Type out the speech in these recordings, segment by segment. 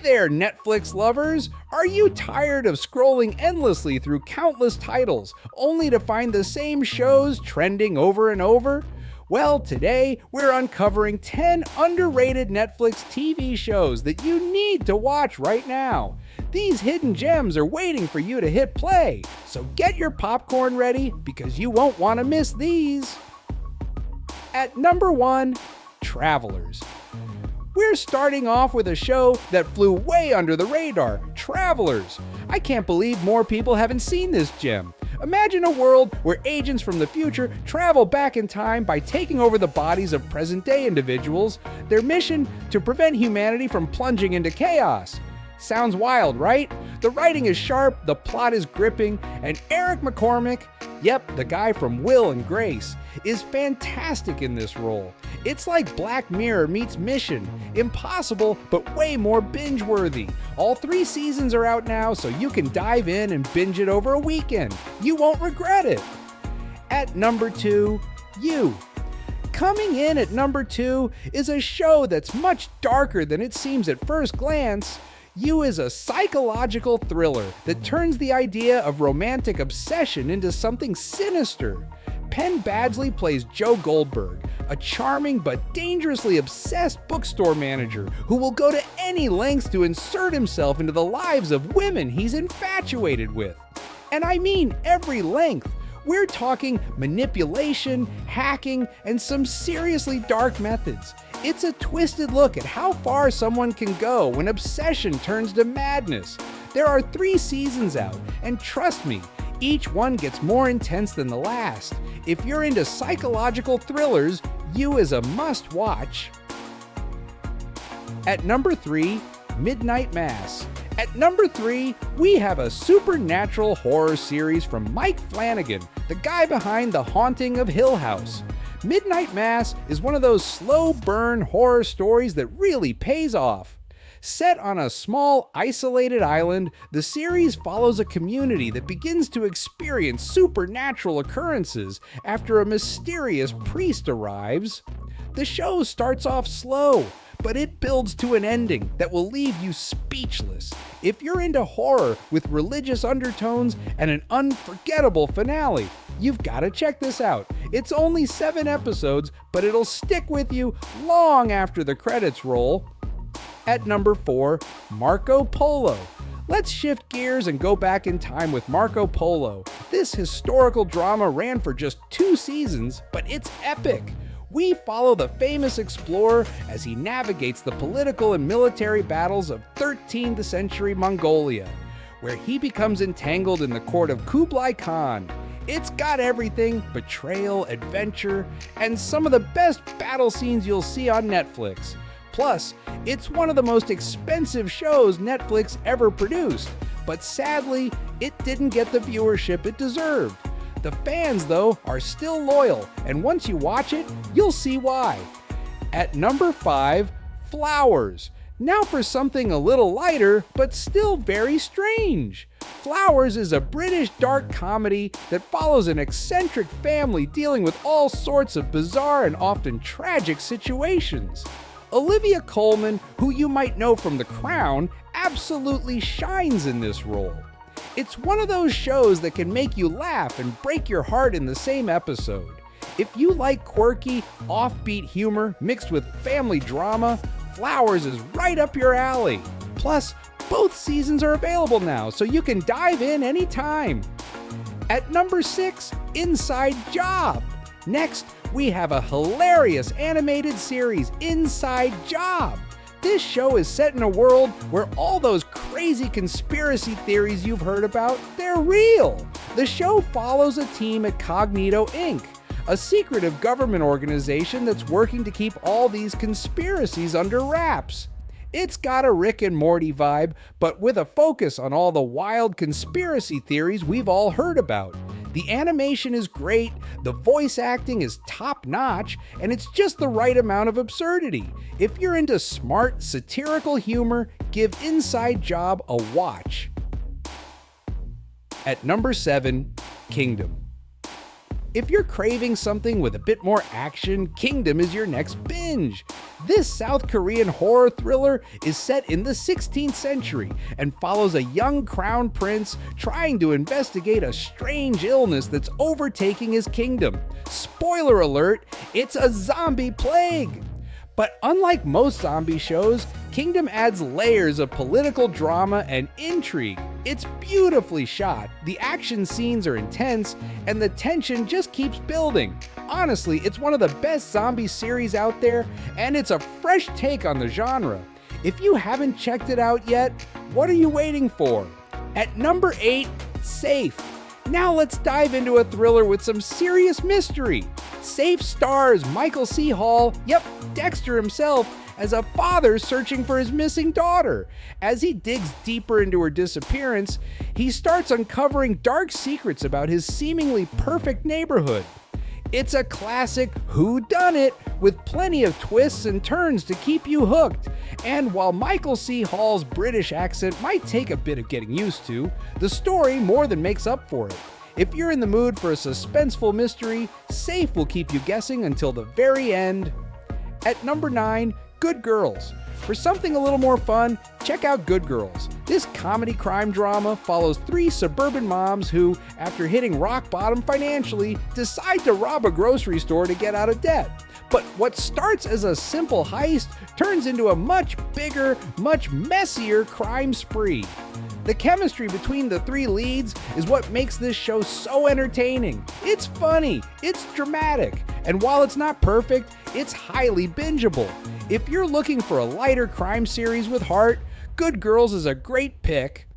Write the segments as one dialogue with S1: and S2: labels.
S1: there, Netflix lovers! Are you tired of scrolling endlessly through countless titles, only to find the same shows trending over and over? Well, today we're uncovering 10 underrated Netflix TV shows that you need to watch right now. These hidden gems are waiting for you to hit play, so get your popcorn ready because you won't want to miss these. At number 1, Travelers. We're starting off with a show that flew way under the radar, Travelers. I can't believe more people haven't seen this gem. Imagine a world where agents from the future travel back in time by taking over the bodies of present-day individuals, their mission to prevent humanity from plunging into chaos. Sounds wild, right? The writing is sharp, the plot is gripping, and Eric McCormack, yep, the guy from Will and Grace, is fantastic in this role. It's like Black Mirror meets Mission. Impossible, but way more binge-worthy. All 3 seasons are out now, so you can dive in and binge it over a weekend. You won't regret it. At number 2, You. Coming in at number 2 is a show that's much darker than it seems at first glance. You is a psychological thriller that turns the idea of romantic obsession into something sinister. Penn Badgley plays Joe Goldberg, a charming but dangerously obsessed bookstore manager who will go to any lengths to insert himself into the lives of women he's infatuated with. And I mean every length. We're talking manipulation, hacking, and some seriously dark methods. It's a twisted look at how far someone can go when obsession turns to madness. There are 3 seasons out, and trust me, each one gets more intense than the last. If you're into psychological thrillers, You is a must-watch. At number 3, Midnight Mass. At number 3, we have a supernatural horror series from Mike Flanagan, the guy behind The Haunting of Hill House. Midnight Mass is one of those slow-burn horror stories that really pays off. Set on a small, isolated island, the series follows a community that begins to experience supernatural occurrences after a mysterious priest arrives. The show starts off slow, but it builds to an ending that will leave you speechless. If you're into horror with religious undertones and an unforgettable finale, you've got to check this out. It's only 7 episodes, but it'll stick with you long after the credits roll. At number 4, Marco Polo. Let's shift gears and go back in time with Marco Polo. This historical drama ran for just 2 seasons, but it's epic. We follow the famous explorer as he navigates the political and military battles of 13th century Mongolia, where he becomes entangled in the court of Kublai Khan. It's got everything: betrayal, adventure, and some of the best battle scenes you'll see on Netflix. Plus, it's one of the most expensive shows Netflix ever produced, but sadly, it didn't get the viewership it deserved. The fans, though, are still loyal, and once you watch it, you'll see why. At number 5, Flowers. Now for something a little lighter, but still very strange. Flowers is a British dark comedy that follows an eccentric family dealing with all sorts of bizarre and often tragic situations. Olivia Colman, who you might know from The Crown, absolutely shines in this role. It's one of those shows that can make you laugh and break your heart in the same episode. If you like quirky, offbeat humor mixed with family drama, Flowers is right up your alley. Plus, both seasons are available now, so you can dive in anytime. At number 6, Inside Job. Next, we have a hilarious animated series, Inside Job. This show is set in a world where all those crazy conspiracy theories you've heard about, they're real. The show follows a team at Cognito Inc., a secretive government organization that's working to keep all these conspiracies under wraps. It's got a Rick and Morty vibe, but with a focus on all the wild conspiracy theories we've all heard about. The animation is great, the voice acting is top-notch, and it's just the right amount of absurdity. If you're into smart, satirical humor, give Inside Job a watch. At number 7, Kingdom. If you're craving something with a bit more action, Kingdom is your next binge. This South Korean horror thriller is set in the 16th century and follows a young crown prince trying to investigate a strange illness that's overtaking his kingdom. Spoiler alert, it's a zombie plague! But unlike most zombie shows, Kingdom adds layers of political drama and intrigue. It's beautifully shot, the action scenes are intense, and the tension just keeps building. Honestly, it's one of the best zombie series out there, and it's a fresh take on the genre. If you haven't checked it out yet, what are you waiting for? At number 8, Safe. Now let's dive into a thriller with some serious mystery. Safe stars Michael C. Hall, yep, Dexter himself, as a father searching for his missing daughter. As he digs deeper into her disappearance, he starts uncovering dark secrets about his seemingly perfect neighborhood. It's a classic whodunit with plenty of twists and turns to keep you hooked. And while Michael C. Hall's British accent might take a bit of getting used to, the story more than makes up for it. If you're in the mood for a suspenseful mystery, Safe will keep you guessing until the very end. At number 9, Good Girls. For something a little more fun, check out Good Girls. This comedy crime drama follows 3 suburban moms who, after hitting rock bottom financially, decide to rob a grocery store to get out of debt. But what starts as a simple heist turns into a much bigger, much messier crime spree. The chemistry between the 3 leads is what makes this show so entertaining. It's funny, it's dramatic, and while it's not perfect, it's highly bingeable. If you're looking for a lighter crime series with heart, Good Girls is a great pick.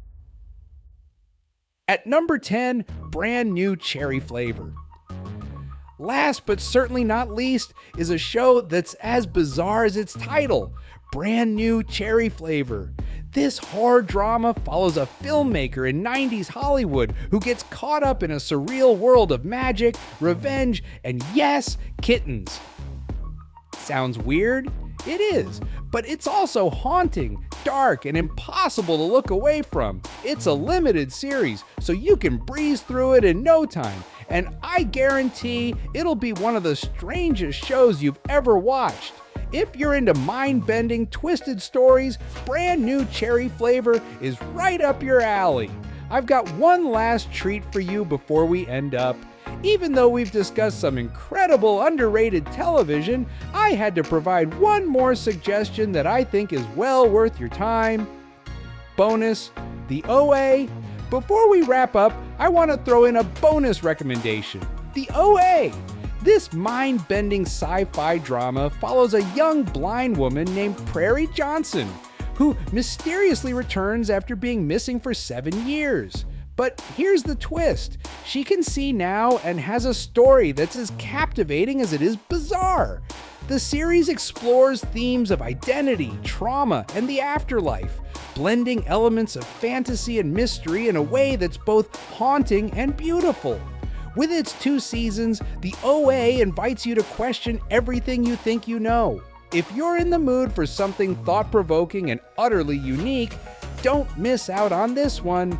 S1: At number 10, Brand New Cherry Flavor. Last but certainly not least is a show that's as bizarre as its title, Brand New Cherry Flavor. This horror drama follows a filmmaker in 90s Hollywood who gets caught up in a surreal world of magic, revenge, and yes, kittens. Sounds weird? It is, but it's also haunting, dark, and impossible to look away from. It's a limited series, so you can breeze through it in no time, and I guarantee it'll be one of the strangest shows you've ever watched. If you're into mind-bending, twisted stories, Brand New Cherry Flavor is right up your alley. I've got one last treat for you before we end up. Even though we've discussed some incredible underrated television, I had to provide one more suggestion that I think is well worth your time. Bonus, the OA. Before we wrap up, I want to throw in a bonus recommendation. The OA. This mind-bending sci-fi drama follows a young blind woman named Prairie Johnson, who mysteriously returns after being missing for 7 years. But here's the twist. She can see now and has a story that's as captivating as it is bizarre. The series explores themes of identity, trauma, and the afterlife, blending elements of fantasy and mystery in a way that's both haunting and beautiful. With its 2 seasons, the OA invites you to question everything you think you know. If you're in the mood for something thought-provoking and utterly unique, don't miss out on this one.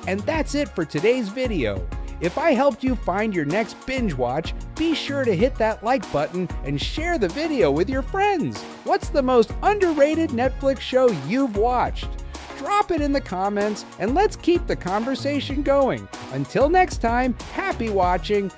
S1: And that's it for today's video. If I helped you find your next binge watch, be sure to hit that like button and share the video with your friends. What's the most underrated Netflix show you've watched? Drop it in the comments and let's keep the conversation going. Until next time, happy watching.